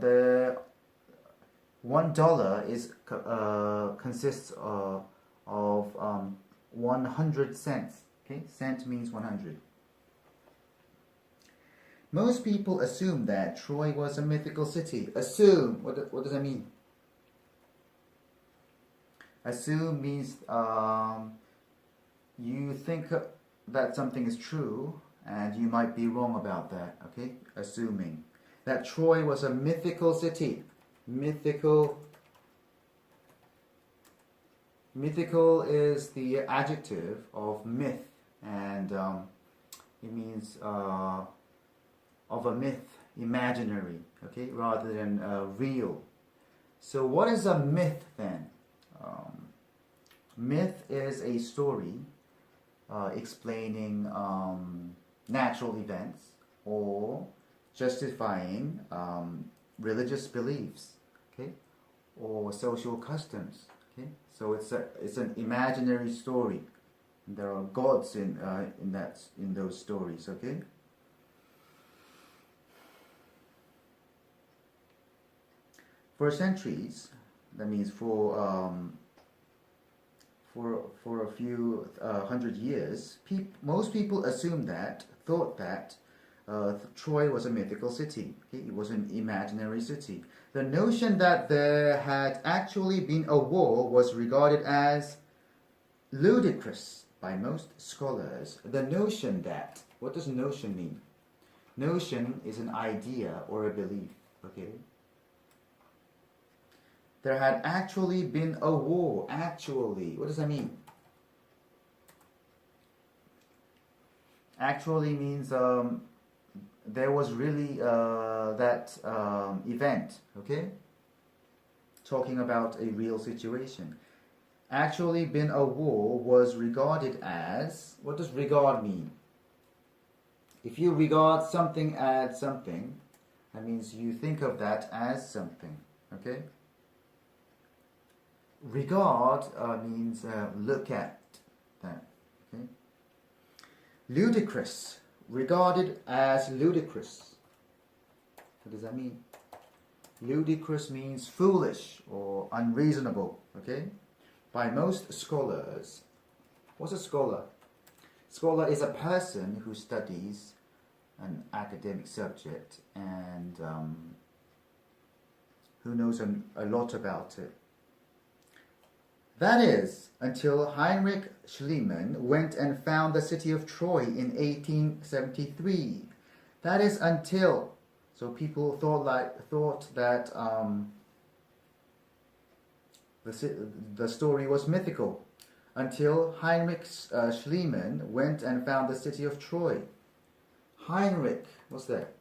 the $1 is consists of 100 cents. Okay, cent means 100. Most people assume that Troy was a mythical city. Assume, what does that mean? Assume means you think that something is true and you might be wrong about that. Okay, assuming that Troy was a mythical city. Mythical is the adjective of myth, and it means of a myth, imaginary, okay, rather than real. So what is a myth then? Myth is a story explaining natural events or justifying religious beliefs, okay, or social customs. Okay, so it's an imaginary story. There are gods in those stories. Okay. For centuries, that means for a few hundred years, most people thought that Troy was a mythical city. Okay? It was an imaginary city. The notion that there had actually been a war was regarded as ludicrous by most scholars. The notion that, what does notion mean? Notion is an idea or a belief. Okay. There had actually been a war. Actually, what does that mean? Actually means there was really that event, okay? Talking about a real situation. Actually been a war was regarded as, what does regard mean? If you regard something as something, that means you think of that as something, okay? Regard means look at that, okay? Ludicrous, regarded as ludicrous. What does that mean? Ludicrous means foolish or unreasonable, okay? By most scholars. What's a scholar? Scholar is a person who studies an academic subject and who knows a lot about it. That is, until Heinrich Schliemann went and found the city of Troy in 1873. That is until, so people thought that the story was mythical, until Heinrich Schliemann went and found the city of Troy. Heinrich, what's that?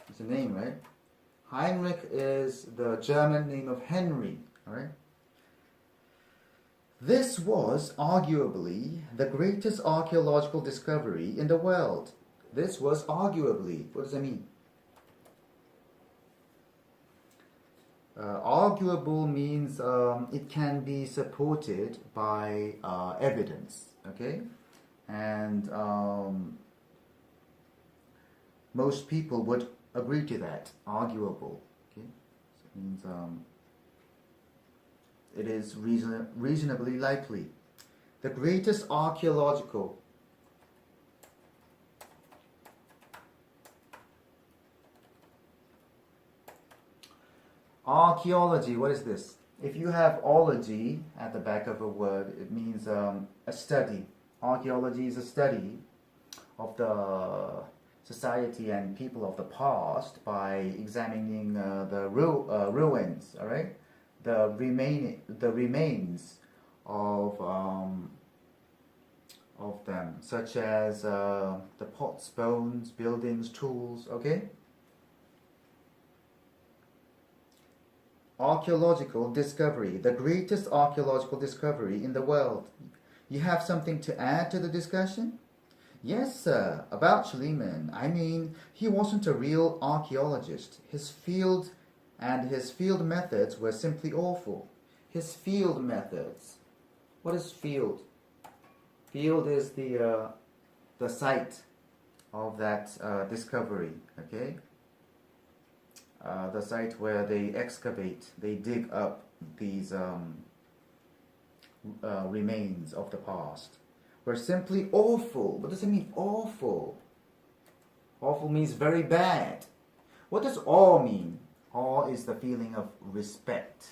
It's a name, right? Heinrich is the German name of Henry, all right? This was arguably the greatest archaeological discovery in the world. This was arguably, what does that mean? Arguable means it can be supported by evidence, okay? And most people would agree to that, arguable, okay? So it means it is reasonably likely. The greatest archaeological archaeology, what is this? If you have ology at the back of a word, it means a study. Archaeology is a study of the society and people of the past by examining the ruins, all right? The remains of them, such as the pots, bones, buildings, tools, okay? Archaeological discovery, the greatest archaeological discovery in the world. You have something to add to the discussion? Yes, sir. About Schliemann, I mean, he wasn't a real archaeologist. His field methods were simply awful. His field methods. What is field? Field is the site of that discovery, okay? the site where they excavate, they dig up these remains of the past, were simply awful. What does it mean, awful? Awful means very bad. What does awe mean? Awe is the feeling of respect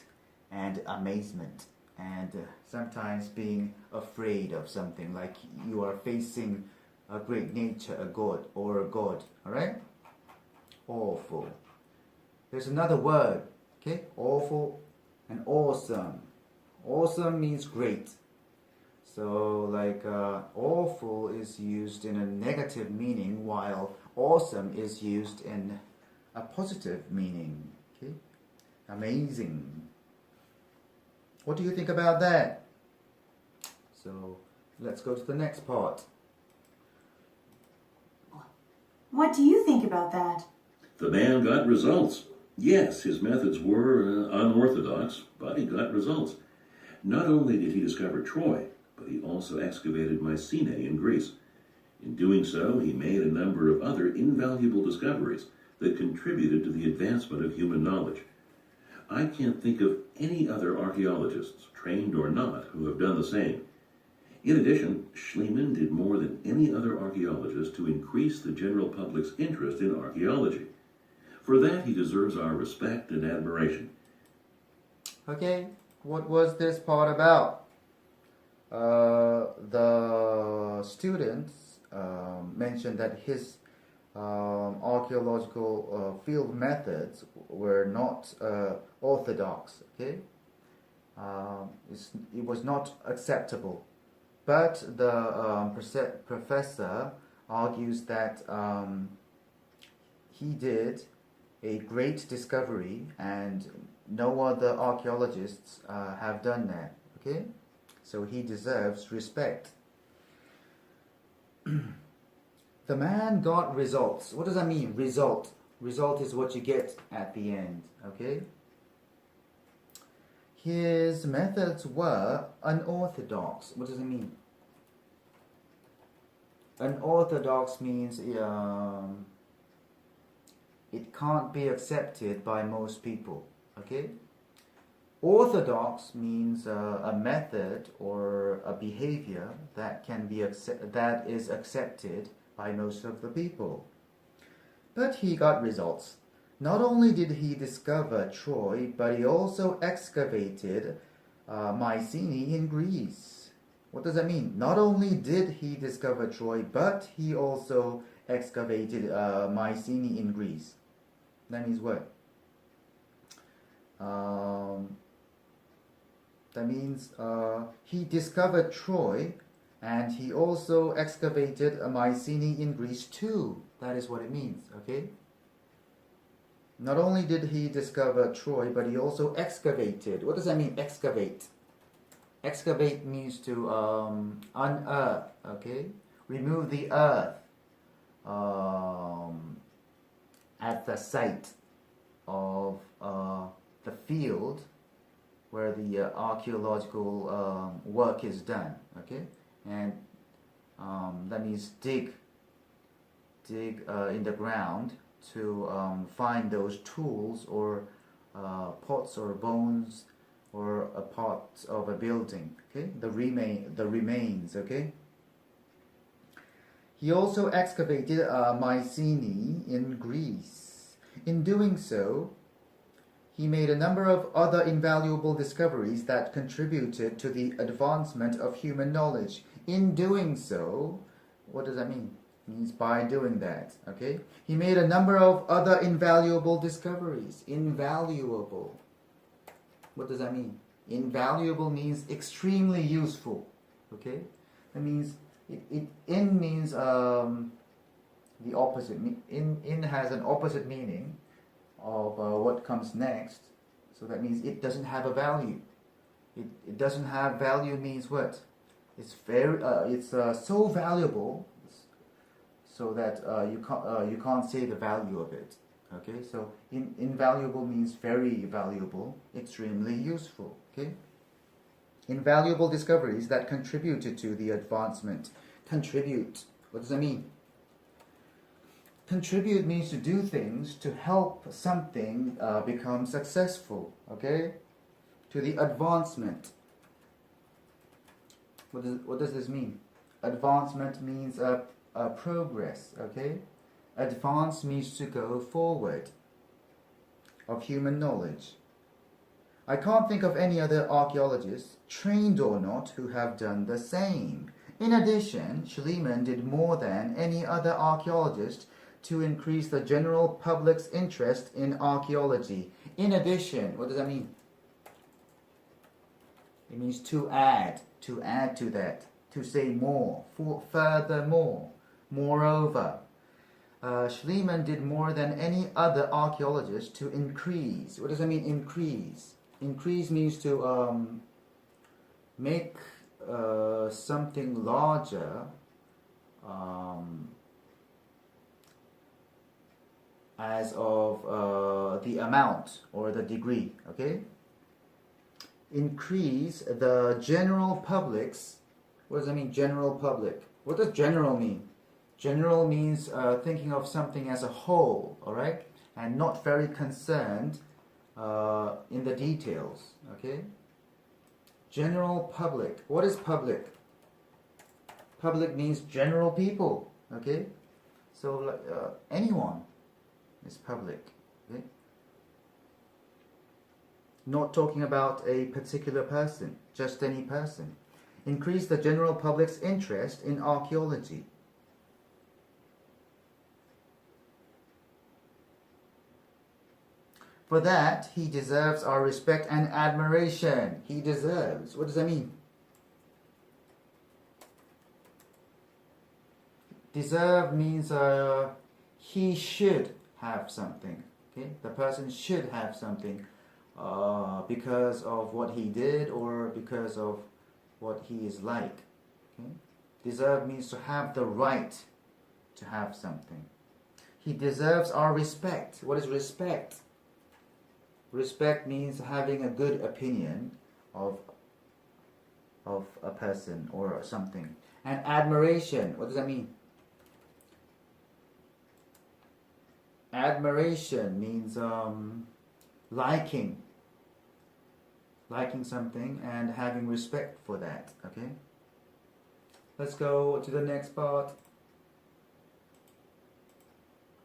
and amazement, and sometimes being afraid of something, like you are facing a great nature, a god, or a god. Alright? Awful. There's another word, okay? Awful and awesome. Awesome means great. So like awful is used in a negative meaning, while awesome is used in a positive meaning. Okay? Amazing. What do you think about that? So let's go to the next part. What do you think about that? The man got results. Yes, his methods were unorthodox, but he got results. Not only did he discover Troy, but he also excavated Mycenae in Greece. In doing so, he made a number of other invaluable discoveries that contributed to the advancement of human knowledge. I can't think of any other archaeologists, trained or not, who have done the same. In addition, Schliemann did more than any other archaeologist to increase the general public's interest in archaeology. For that, he deserves our respect and admiration. Okay, what was this part about? The students mentioned that his archaeological field methods were not orthodox. Okay, it was not acceptable. But the professor argues that he did a great discovery, and no other archaeologists have done that. Okay, so he deserves respect. The man got results. What does that mean? Result. Result is what you get at the end. Okay. His methods were unorthodox. What does it mean? Unorthodox means it can't be accepted by most people. Okay. Orthodox means a method or a behavior that can be that is accepted by most of the people. But he got results. Not only did he discover Troy, but he also excavated Mycenae in Greece. What does that mean? Not only did he discover Troy, but he also excavated Mycenae in Greece. That means what? That means he discovered Troy, and he also excavated Mycenae in Greece too. That is what it means, okay? Not only did he discover Troy, but he also excavated. What does that mean, excavate? Excavate means to unearth, okay? Remove the earth at the site of the field where the archaeological work is done, okay? And that means dig in the ground to find those tools or pots or bones or a part of a building, okay? The remains, okay? He also excavated Mycenae in Greece. In doing so, he made a number of other invaluable discoveries that contributed to the advancement of human knowledge. In doing so, what does that mean? It means by doing that, okay? He made a number of other invaluable discoveries. Invaluable. What does that mean? Invaluable means extremely useful, okay? That means, in means the opposite. In has an opposite meaning of what comes next. So that means it doesn't have a value. It doesn't have value means what? It's very it's so valuable so that you can't say the value of it. Okay, so invaluable means very valuable, extremely useful. Okay, invaluable discoveries that contributed to the advancement. Contribute. What does that mean? Contribute means to do things to help something become successful, okay? To the advancement. What does this mean? Advancement means progress, okay? Advance means to go forward of human knowledge. I can't think of any other archaeologists, trained or not, who have done the same. In addition, Schliemann did more than any other archaeologist to increase the general public's interest in archaeology. In addition, what does that mean? It means to add to that, to say more, furthermore, moreover. Schliemann did more than any other archaeologist to increase. What does that mean, increase? Increase means to make something larger as of the amount or the degree, okay? Increase the general public's, what does that mean, general public? What does general mean? General means thinking of something as a whole, all right? And not very concerned in the details, okay? General public. What is public? Public means general people, okay? So anyone is public, okay? Not talking about a particular person, just any person. Increase the general public's interest in archaeology. For that, he deserves our respect and admiration. He deserves. What does that mean? Deserve means he should have something. Okay, the person should have something because of what he did or because of what he is like. Okay? Deserve means to have the right to have something. He deserves our respect. What is respect? Respect means having a good opinion of a person or something. And admiration, what does that mean? Admiration means liking something and having respect for that, okay? Let's go to the next part.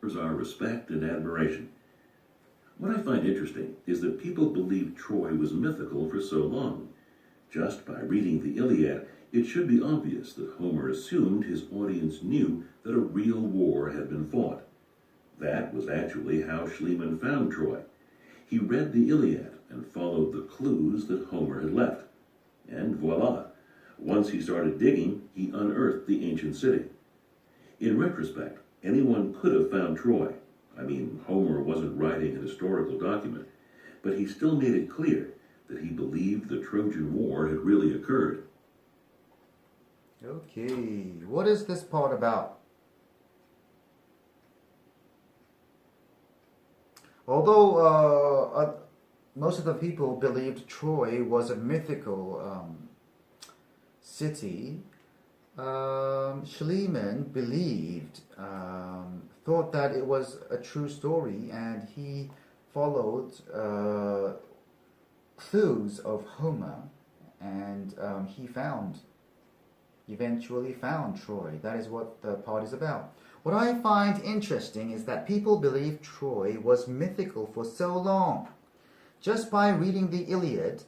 Our respect and admiration. What I find interesting is that people believed Troy was mythical for so long. Just by reading the Iliad, it should be obvious that Homer assumed his audience knew that a real war had been fought. That was actually how Schliemann found Troy. He read the Iliad and followed the clues that Homer had left. And voila! Once he started digging, he unearthed the ancient city. In retrospect, anyone could have found Troy. I mean, Homer wasn't writing an historical document, but he still made it clear that he believed the Trojan War had really occurred. Okay, what is this part about? Although most of the people believed Troy was a mythical city, Schliemann thought that it was a true story, and he followed clues of Homer, and he eventually found Troy. That is what the part is about. What I find interesting is that people believed Troy was mythical for so long. Just by reading the Iliad,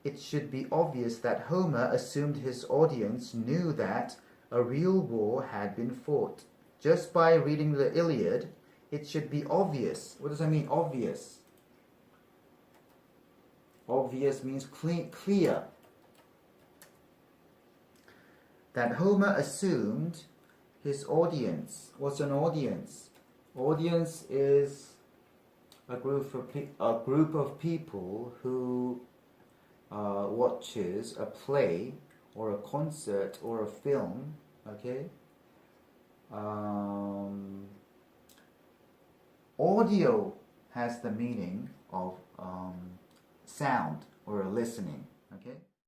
it should be obvious that Homer assumed his audience knew that a real war had been fought. Just by reading the Iliad, it should be obvious. What does that mean, obvious? Obvious means clear. That Homer assumed his audience. What's an audience? Audience is a group of people who watches a play or a concert or a film, okay? Audio has the meaning of sound or listening, okay?